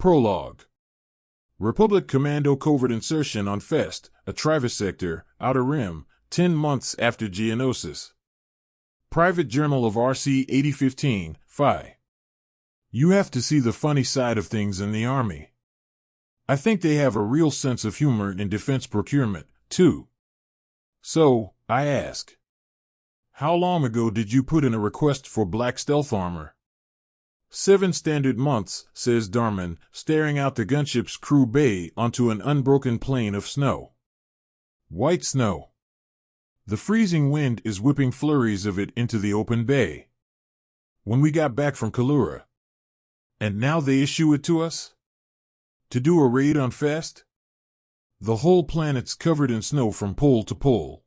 Prologue. Republic Commando covert insertion on Fest, a Travis sector, Outer Rim, 10 months after Geonosis. Private Journal of RC 8015, Phi. You have to see the funny side of things in the Army. I think they have a real sense of humor in defense procurement, too. So, I ask, how long ago did you put in a request for black stealth armor? 7 standard months, says Darman, staring out the gunship's crew bay onto an unbroken plain of snow. White snow. The freezing wind is whipping flurries of it into the open bay. When we got back from Kalura. And now they issue it to us? To do a raid on Fest? The whole planet's covered in snow from pole to pole.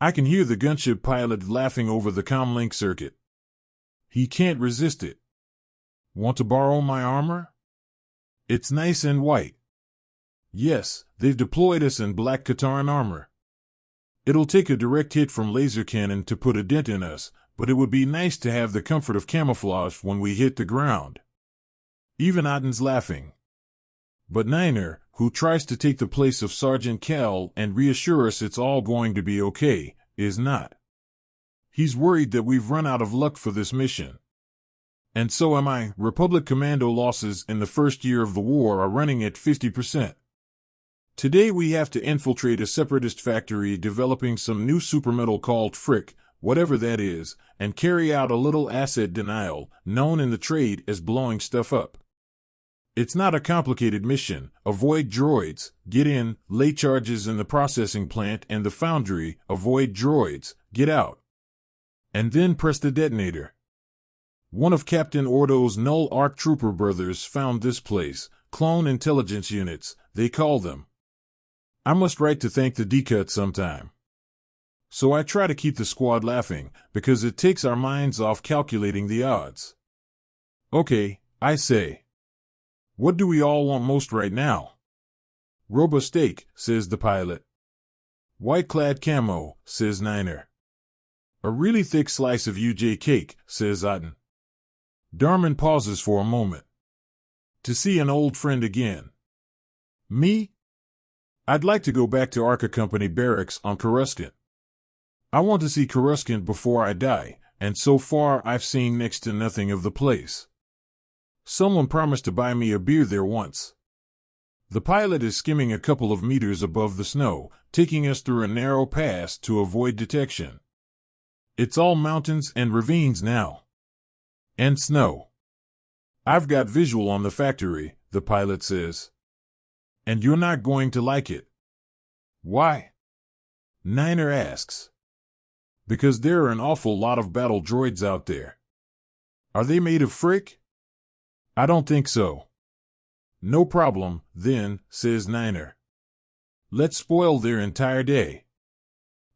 I can hear the gunship pilot laughing over the comlink circuit. He can't resist it. Want to borrow my armor? It's nice and white. Yes, they've deployed us in black Kataran armor. It'll take a direct hit from laser cannon to put a dent in us, but it would be nice to have the comfort of camouflage when we hit the ground. Even Otten's laughing. But Niner, who tries to take the place of Sergeant Cal and reassure us it's all going to be okay, is not. He's worried that we've run out of luck for this mission. And so am I. Republic Commando losses in the first year of the war are running at 50%. Today we have to infiltrate a separatist factory developing some new supermetal called Frick, whatever that is, and carry out a little asset denial, known in the trade as blowing stuff up. It's not a complicated mission. Avoid droids, get in, lay charges in the processing plant and the foundry, avoid droids, get out. And then press the detonator. One of Captain Ordo's Null ARC Trooper brothers found this place, clone intelligence units, they call them. I must write to thank the D-Cut sometime. So I try to keep the squad laughing, because it takes our minds off calculating the odds. Okay, I say. What do we all want most right now? Robo steak, says the pilot. White-clad camo, says Niner. A really thick slice of UJ cake, says Otten. Darman pauses for a moment. To see an old friend again. Me? I'd like to go back to Arca Company barracks on Coruscant. I want to see Coruscant before I die, and so far I've seen next to nothing of the place. Someone promised to buy me a beer there once. The pilot is skimming a couple of meters above the snow, taking us through a narrow pass to avoid detection. It's all mountains and ravines now. And snow. I've got visual on the factory, the pilot says. And you're not going to like it. Why? Niner asks. Because there are an awful lot of battle droids out there. Are they made of Frick? I don't think so. No problem, then, says Niner. Let's spoil their entire day.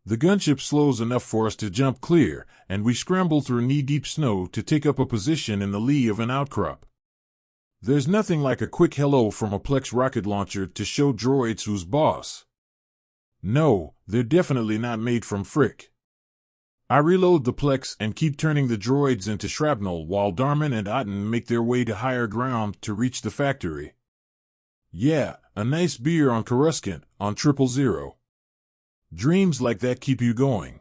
The gunship slows enough for us to jump clear, and we scramble through knee-deep snow to take up a position in the lee of an outcrop. There's nothing like a quick hello from a Plex rocket launcher to show droids who's boss. No, they're definitely not made from Frick. I reload the Plex and keep turning the droids into shrapnel while Darman and Otten make their way to higher ground to reach the factory. Yeah, a nice beer on Coruscant, on 000. Dreams like that keep you going.